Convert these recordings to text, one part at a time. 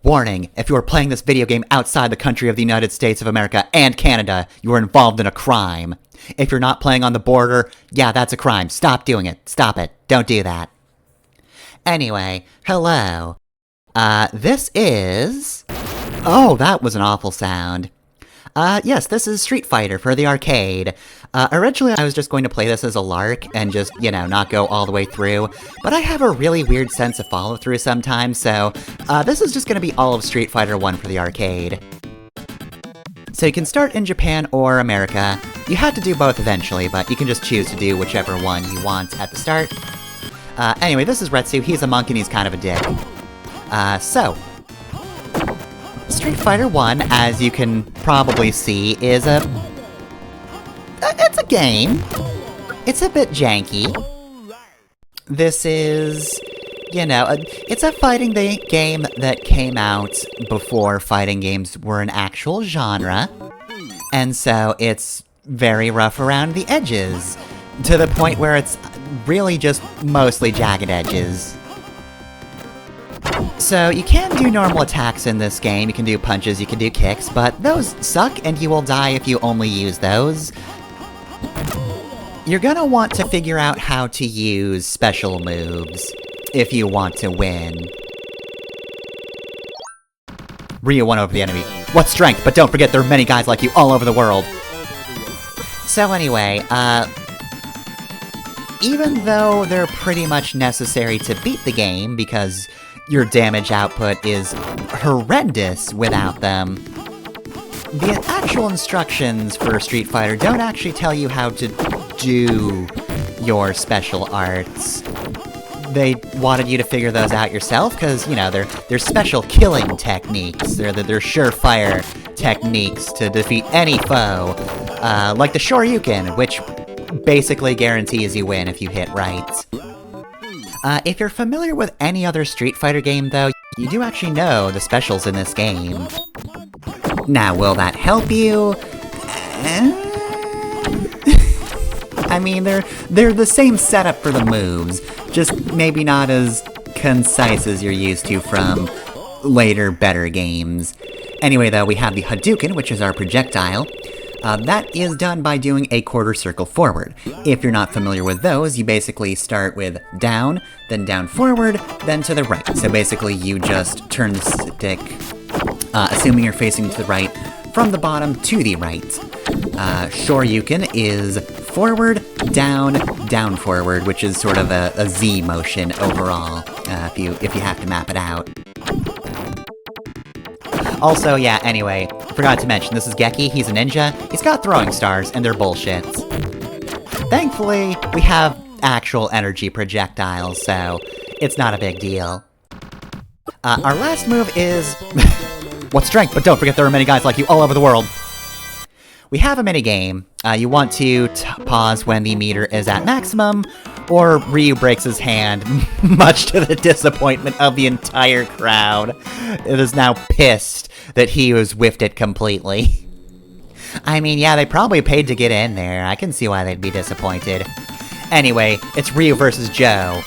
Warning, if you are playing this video game outside the country of the United States of America and Canada, you are involved in a crime. If you're not playing on the border, yeah, that's a crime. Stop doing it. Stop it. Don't do that. Anyway, hello. This is... Oh, that was an awful sound. Yes, this is Street Fighter for the arcade. Originally I was just going to play this as a lark and just, not go all the way through, but I have a really weird sense of follow-through sometimes, so this is just going to be all of Street Fighter 1 for the arcade. So you can start in Japan or America. You have to do both eventually, but you can just choose to do whichever one you want at the start. Anyway, this is Retsu. He's a monk and he's kind of a dick. Street Fighter 1, as you can probably see, is it's a game. It's a bit janky. This is, it's a fighting game that came out before fighting games were an actual genre. And so it's very rough around the edges, to the point where it's really just mostly jagged edges. So you can do normal attacks in this game, you can do punches, you can do kicks, but those suck and you will die if you only use those. You're gonna want to figure out how to use special moves if you want to win. Ryu won over the enemy. What strength, but don't forget there are many guys like you all over the world. So anyway, even though they're pretty much necessary to beat the game, because your damage output is horrendous without them, the actual instructions for Street Fighter don't actually tell you how to do your special arts. They wanted you to figure those out yourself, because, they're special killing techniques. They're surefire techniques to defeat any foe. Like the Shoryuken, which basically guarantees you win if you hit right. If you're familiar with any other Street Fighter game, though, you do actually know the specials in this game. Now, will that help you? I mean, they're the same setup for the moves, just maybe not as concise as you're used to from later, better games. Anyway, though, we have the Hadouken, which is our projectile. That is done by doing a quarter circle forward. If you're not familiar with those, you basically start with down, then down forward, then to the right. So basically you just turn the stick, assuming you're facing to the right, from the bottom to the right. Shoryuken is forward, down, down forward, which is sort of a Z motion overall, if you have to map it out. Also, yeah, anyway, forgot to mention, this is Geki, he's a ninja, he's got throwing stars, and they're bullshit. Thankfully, we have actual energy projectiles, so it's not a big deal. Our last move is... What strength, but don't forget there are many guys like you all over the world. We have a minigame. You want to pause when the meter is at maximum, or Ryu breaks his hand, much to the disappointment of the entire crowd. It is now pissed that he was whiffed it completely. I mean, yeah, they probably paid to get in there. I can see why they'd be disappointed. Anyway, it's Ryu versus Joe.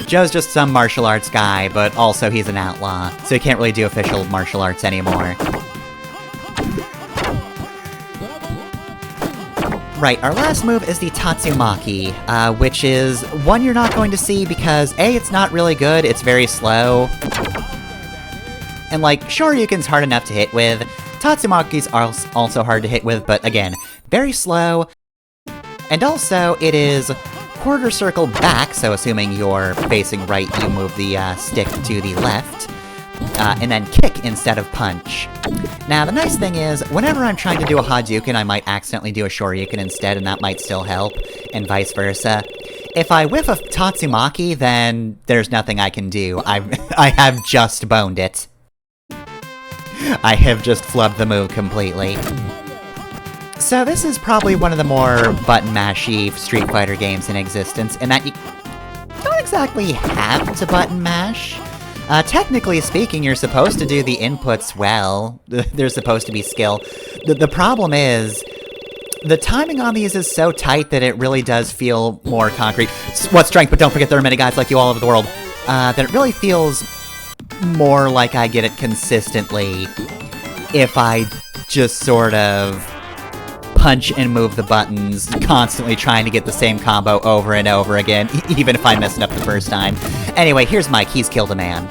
Joe's just some martial arts guy, but also he's an outlaw, so he can't really do official martial arts anymore. Right, our last move is the Tatsumaki, which is one you're not going to see because A, it's not really good, it's very slow. And Shoryuken's hard enough to hit with, Tatsumaki's also hard to hit with, but again, very slow. And also, it is quarter circle back, so assuming you're facing right, you move the stick to the left. And then kick instead of punch. Now, the nice thing is, whenever I'm trying to do a Hadouken, I might accidentally do a Shoryuken instead, and that might still help, and vice versa. If I whiff a Tatsumaki, then there's nothing I can do. I have just boned it. I have just flubbed the move completely. So this is probably one of the more button-mashy Street Fighter games in existence, in that you don't exactly have to button mash. Technically speaking, you're supposed to do the inputs well. There's supposed to be skill. The problem is, the timing on these is so tight that it really does feel more concrete. What strength, but don't forget there are many guys like you all over the world. That it really feels more like I get it consistently if I just sort of punch and move the buttons, constantly trying to get the same combo over and over again, even if I mess it up the first time. Anyway, here's Mike, he's killed a man.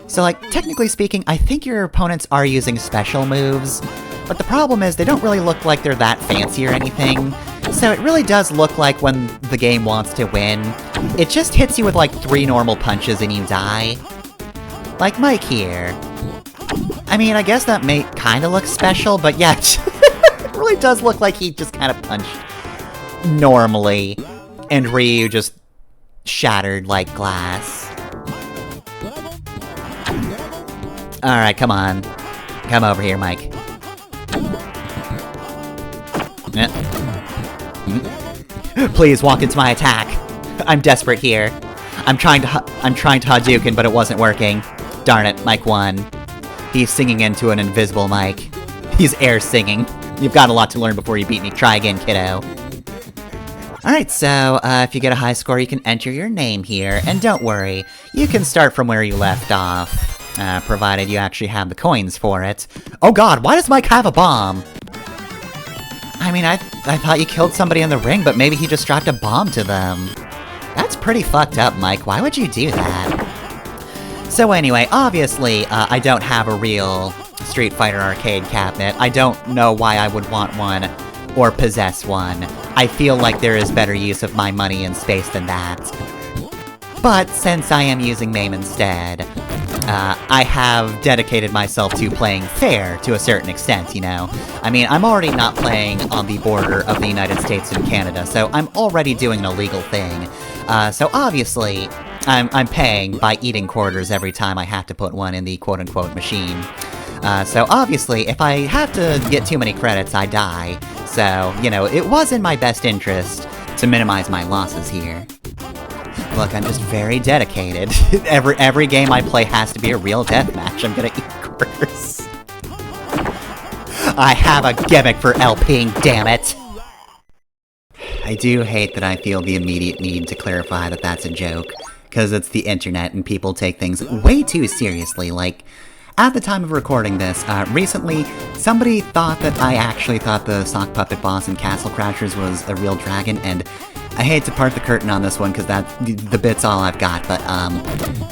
So, like, technically speaking, I think your opponents are using special moves, but the problem is they don't really look like they're that fancy or anything. So it really does look like when the game wants to win, it just hits you with like 3 normal punches and you die. Like Mike here. I mean, I guess that may kinda look special, but yeah, it really does look like he just kinda punched normally, and Ryu just shattered like glass. Alright, come on. Come over here, Mike. Please walk into my attack. I'm desperate here. I'm trying to Hadouken, but it wasn't working. Darn it, Mike won. He's singing into an invisible mic. He's air singing. You've got a lot to learn before you beat me. Try again, kiddo. Alright, so, if you get a high score, you can enter your name here, and don't worry, you can start from where you left off, provided you actually have the coins for it. Oh god, why does Mike have a bomb? I mean, I thought you killed somebody in the ring, but maybe he just dropped a bomb to them. That's pretty fucked up, Mike. Why would you do that? So anyway, obviously, I don't have a real Street Fighter arcade cabinet. I don't know why I would want one, or possess one. I feel like there is better use of my money and space than that. But since I am using MAME instead, I have dedicated myself to playing fair to a certain extent, you know? I mean, I'm already not playing on the border of the United States and Canada, so I'm already doing an illegal thing. So obviously, I'm paying by eating quarters every time I have to put one in the quote-unquote machine. So obviously, if I have to get too many credits, I die. So, you know, it was in my best interest to minimize my losses here. Look, I'm just very dedicated. Every game I play has to be a real deathmatch. I'm gonna eat quarters. I have a gimmick for LPing, damn it! I do hate that I feel the immediate need to clarify that that's a joke, because it's the internet and people take things way too seriously. Like, at the time of recording this, recently, somebody thought that I actually thought the sock puppet boss in Castle Crashers was a real dragon, and I hate to part the curtain on this one, because the bit's all I've got, but,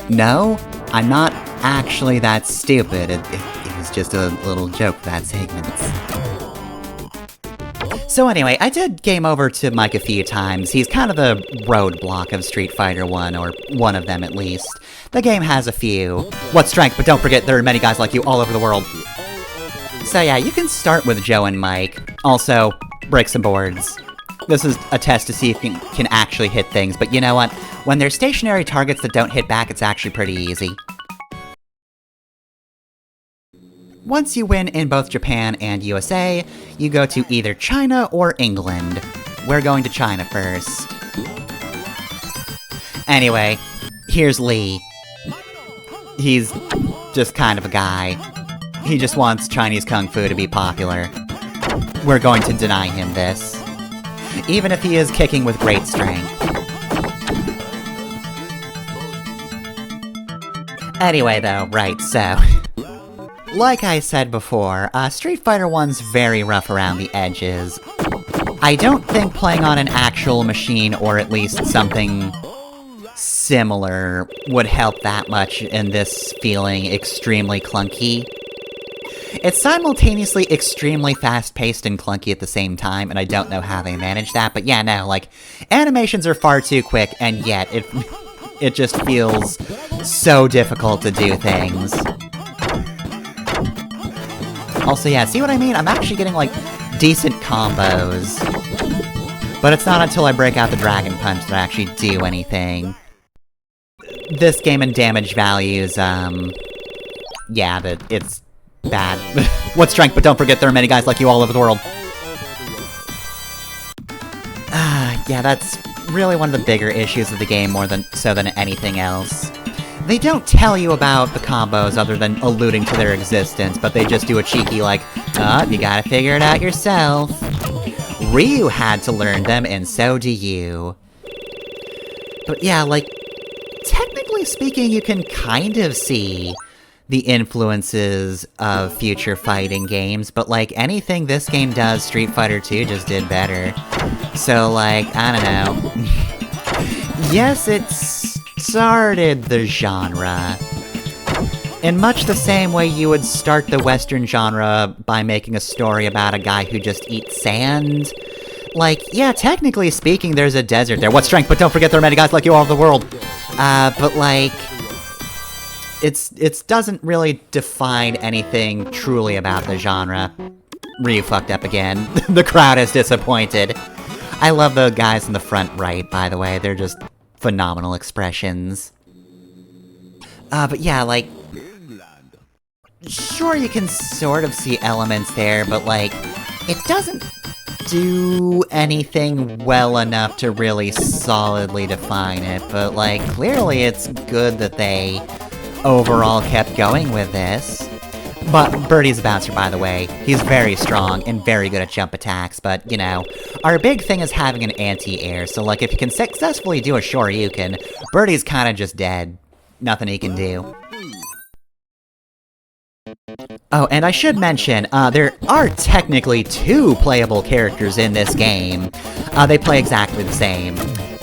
no, I'm not actually that stupid. It was just a little joke for that segment. So anyway, I did game over to Mike a few times. He's kind of the roadblock of Street Fighter 1, or one of them at least. The game has a few. What's strength, but don't forget there are many guys like you all over the world. So yeah, you can start with Joe and Mike. Also, bricks and boards. This is a test to see if you can actually hit things, but you know what? When there's stationary targets that don't hit back, it's actually pretty easy. Once you win in both Japan and USA, you go to either China or England. We're going to China first. Anyway, here's Lee. He's just kind of a guy. He just wants Chinese Kung Fu to be popular. We're going to deny him this. Even if he is kicking with great strength. Anyway though, right, so... like I said before, Street Fighter 1's very rough around the edges. I don't think playing on an actual machine, or at least something similar, would help that much in this feeling extremely clunky. It's simultaneously extremely fast-paced and clunky at the same time, and I don't know how they manage that, but yeah, no, like, animations are far too quick, and yet it just feels so difficult to do things. Also, yeah, see what I mean? I'm actually getting, like, decent combos. But it's not until I break out the Dragon Punch that I actually do anything. This game and damage values, yeah, it's bad. What's strength, but don't forget there are many guys like you all over the world. Yeah, that's really one of the bigger issues of the game more than anything else. They don't tell you about the combos other than alluding to their existence, but they just do a cheeky like, oh, you gotta figure it out yourself. Ryu had to learn them, and so do you. But yeah, like, technically speaking, you can kind of see the influences of future fighting games, but like, anything this game does, Street Fighter 2 just did better. So like, I don't know. Yes, it started the genre. In much the same way you would start the Western genre by making a story about a guy who just eats sand. Like, yeah, technically speaking, there's a desert there. What strength, but don't forget there are many guys like you all over the world. But like, it doesn't really define anything truly about the genre. Ryu fucked up again. The crowd is disappointed. I love the guys in the front right, by the way. They're just phenomenal expressions. But yeah, like, sure, you can sort of see elements there, but like, it doesn't do anything well enough to really solidly define it, but like, clearly it's good that they overall kept going with this. But Birdie's a bouncer, by the way. He's very strong and very good at jump attacks, but, you know, our big thing is having an anti-air, so like, if you can successfully do a Shoryuken, Birdie's kinda just dead. Nothing he can do. Oh, and I should mention, there are technically 2 playable characters in this game. They play exactly the same.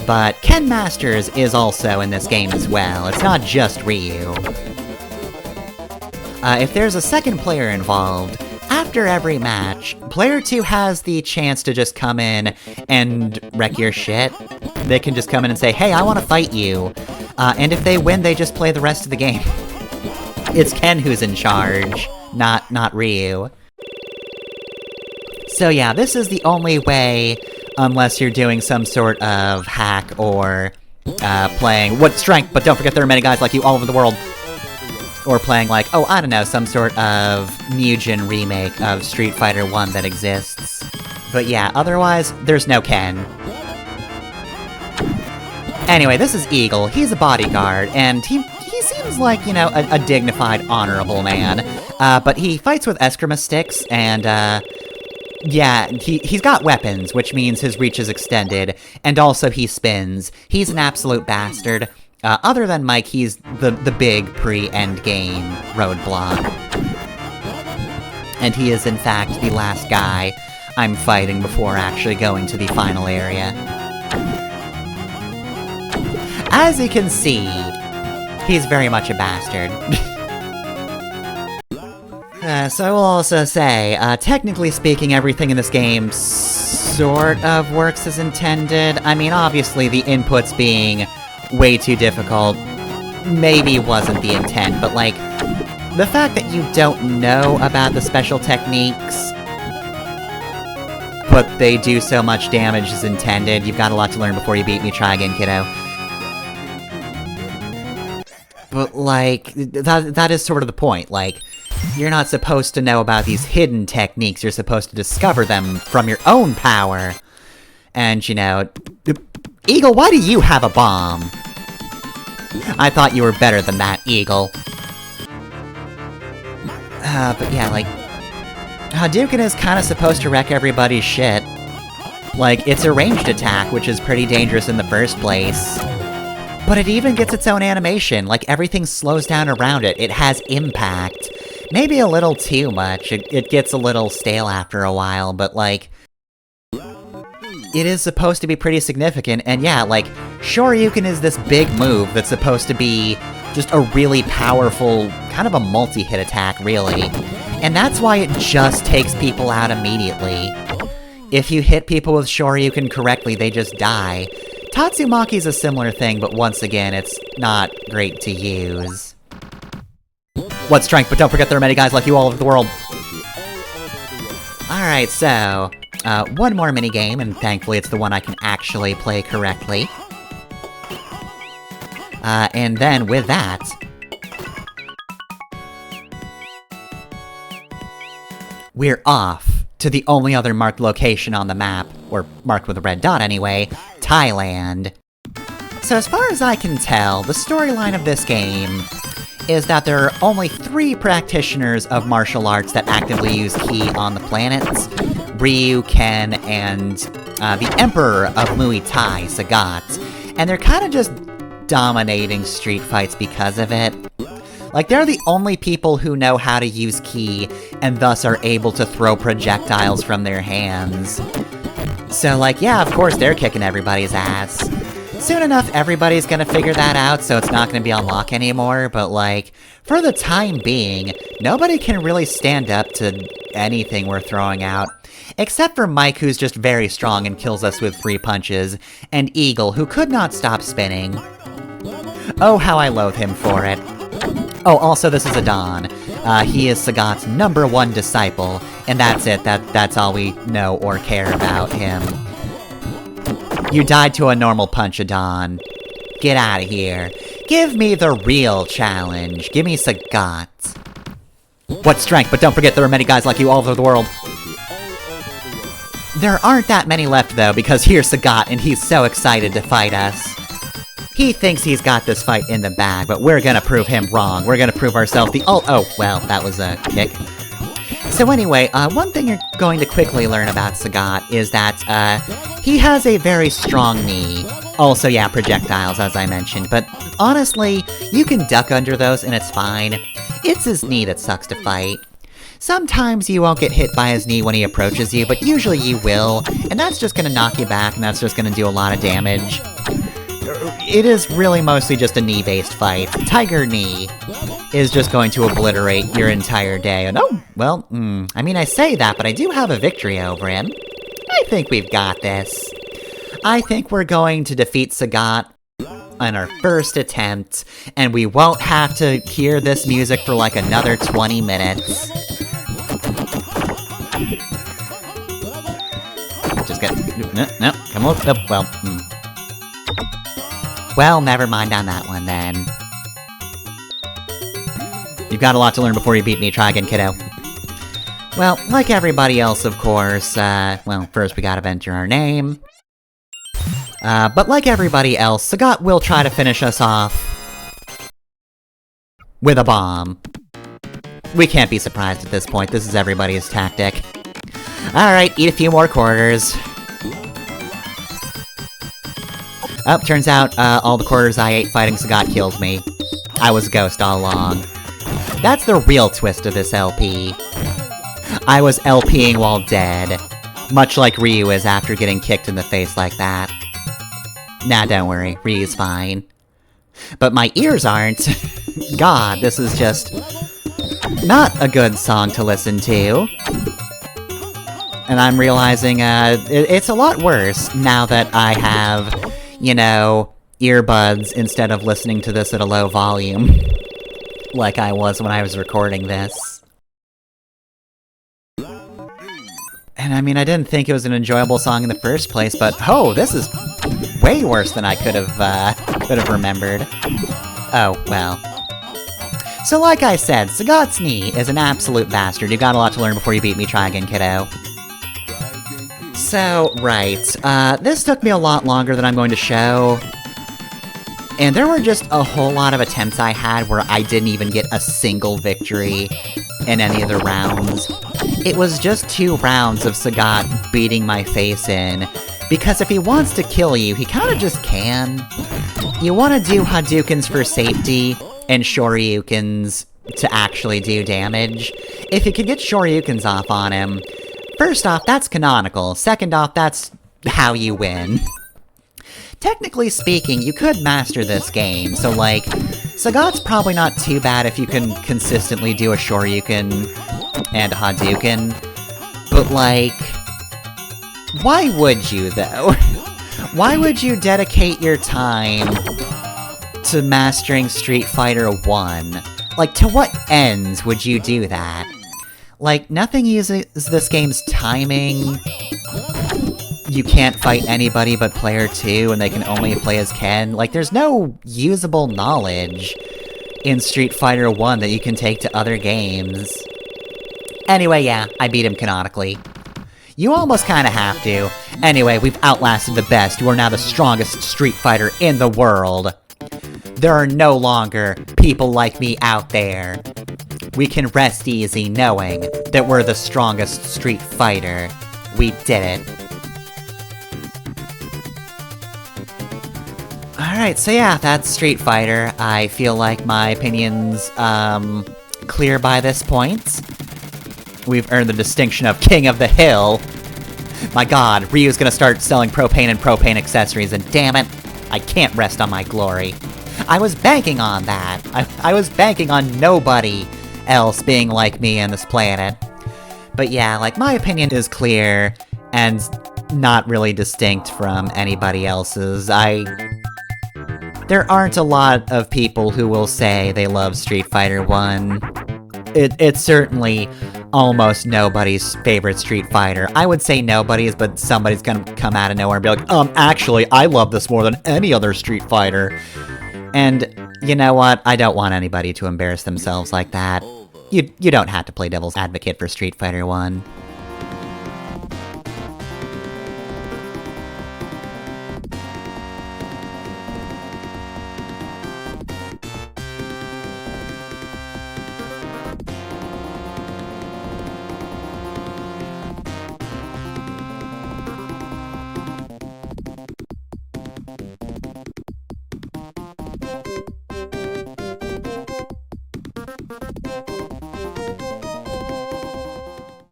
But Ken Masters is also in this game as well. It's not just Ryu. If there's a second player involved, after every match, player 2 has the chance to just come in and wreck your shit. They can just come in and say, hey, I want to fight you. And if they win, they just play the rest of the game. It's Ken who's in charge, not Ryu. So yeah, this is the only way, unless you're doing some sort of hack or playing what strength, but don't forget there are many guys like you all over the world. Or playing like, oh, I don't know, some sort of Mugen remake of Street Fighter 1 that exists. But yeah, otherwise, there's no Ken. Anyway, this is Eagle. He's a bodyguard, and he seems like, you know, a dignified, honorable man. But he fights with Eskrima sticks, and, yeah, he's got weapons, which means his reach is extended, and also he spins. He's an absolute bastard. Other than Mike, he's the big pre-endgame roadblock. And he is, in fact, the last guy I'm fighting before actually going to the final area. As you can see, he's very much a bastard. So I will also say, technically speaking, everything in this game sort of works as intended. I mean, obviously, the inputs being way too difficult maybe wasn't the intent, but like, the fact that you don't know about the special techniques, but they do so much damage as intended, you've got a lot to learn before you beat me. Try again, kiddo. But like, that is sort of the point, like, you're not supposed to know about these hidden techniques, you're supposed to discover them from your own power. And, you know, Eagle, why do you have a bomb? I thought you were better than that, Eagle. But yeah, like, Hadouken is kinda supposed to wreck everybody's shit. Like, it's a ranged attack, which is pretty dangerous in the first place. But it even gets its own animation, like everything slows down around it, it has impact. Maybe a little too much, it gets a little stale after a while, but like, it is supposed to be pretty significant, and yeah, like, Shoryuken is this big move that's supposed to be just a really powerful, kind of a multi-hit attack, really. And that's why it just takes people out immediately. If you hit people with Shoryuken correctly, they just die. Tatsumaki's a similar thing, but once again, it's not great to use. What strength, but don't forget there are many guys like you all over the world. Alright, so, one more minigame, and thankfully it's the one I can actually play correctly. And then with that, we're off to the only other marked location on the map, or marked with a red dot anyway, Thailand. So as far as I can tell, the storyline of this game is that there are only 3 practitioners of martial arts that actively use ki on the planets. Ryu, Ken, and the Emperor of Muay Thai, Sagat. And they're kind of just dominating street fights because of it. Like, they're the only people who know how to use ki, and thus are able to throw projectiles from their hands. So, like, yeah, of course they're kicking everybody's ass. Soon enough, everybody's gonna figure that out, so it's not gonna be on lock anymore, but like, for the time being, nobody can really stand up to anything we're throwing out. Except for Mike, who's just very strong and kills us with 3 punches, and Eagle, who could not stop spinning. Oh, how I loathe him for it. Oh, also, this is Adon. He is Sagat's #1 disciple, and that's it. That's all we know or care about him. You died to a normal punch, Adon. Get out of here. Give me the real challenge. Give me Sagat. What strength, but don't forget there are many guys like you all over the world. There aren't that many left, though, because here's Sagat, and he's so excited to fight us. He thinks he's got this fight in the bag, but we're gonna prove him wrong. We're gonna prove ourselves oh, well, that was a kick. So anyway, one thing you're going to quickly learn about Sagat is that, he has a very strong knee. Also, yeah, projectiles, as I mentioned, but honestly, you can duck under those and it's fine. It's his knee that sucks to fight. Sometimes you won't get hit by his knee when he approaches you, but usually you will, and that's just gonna knock you back, and that's just gonna do a lot of damage. It is really mostly just a knee-based fight. Tiger Knee is just going to obliterate your entire day, and oh, well, I mean, I say that, but I do have a victory over him. I think we've got this. I think we're going to defeat Sagat on our first attempt, and we won't have to hear this music for like another 20 minutes. Just get... No, come on, well, Well, never mind on that one, then. You've got a lot to learn before you beat me, try again, kiddo. Well, like everybody else, of course, well, first we gotta enter our name. But like everybody else, Sagat will try to finish us off with a bomb. We can't be surprised at this point, this is everybody's tactic. Alright, eat a few more quarters. Oh, turns out, all the quarters I ate fighting Sagat killed me. I was a ghost all along. That's the real twist of this LP. I was LPing while dead. Much like Ryu is after getting kicked in the face like that. Nah, don't worry, Ryu's fine. But my ears aren't. God, this is just... not a good song to listen to. And I'm realizing, it's a lot worse now that I have, you know, earbuds instead of listening to this at a low volume. Like I was when I was recording this. And I mean, I didn't think it was an enjoyable song in the first place, but oh, this is way worse than I could have remembered. Oh, well. So like I said, Sagat's knee is an absolute bastard. You got a lot to learn before you beat me, try again, kiddo. So, right, this took me a lot longer than I'm going to show. And there were just a whole lot of attempts I had where I didn't even get a single victory in any of the rounds. It was just 2 rounds of Sagat beating my face in, because if he wants to kill you, he kinda just can. You wanna do Hadoukens for safety, and Shoryukens to actually do damage. If you could get Shoryukens off on him, first off, that's canonical. Second off, that's how you win. Technically speaking, you could master this game, so like, Sagat's probably not too bad if you can consistently do a Shoryuken and a Hadouken, but like, why would you though? Why would you dedicate your time to mastering Street Fighter 1? Like, to what ends would you do that? Like, nothing uses this game's timing. You can't fight anybody but player 2, and they can only play as Ken. Like, there's no usable knowledge in Street Fighter 1 that you can take to other games. Anyway, yeah, I beat him canonically. You almost kinda have to. Anyway, we've outlasted the best. You are now the strongest Street Fighter in the world. There are no longer people like me out there. We can rest easy knowing that we're the strongest Street Fighter. We did it. Alright, so yeah, that's Street Fighter. I feel like my opinion's, clear by this point. We've earned the distinction of King of the Hill. My god, Ryu's gonna start selling propane and propane accessories, and damn it, I can't rest on my glory. I was banking on that. I was banking on nobody else being like me on this planet. But yeah, like, my opinion is clear, and not really distinct from anybody else's. There aren't a lot of people who will say they love Street Fighter 1. It's certainly almost nobody's favorite Street Fighter. I would say nobody's, but somebody's gonna come out of nowhere and be like, actually, I love this more than any other Street Fighter. And you know what? I don't want anybody to embarrass themselves like that. You don't have to play devil's advocate for Street Fighter 1.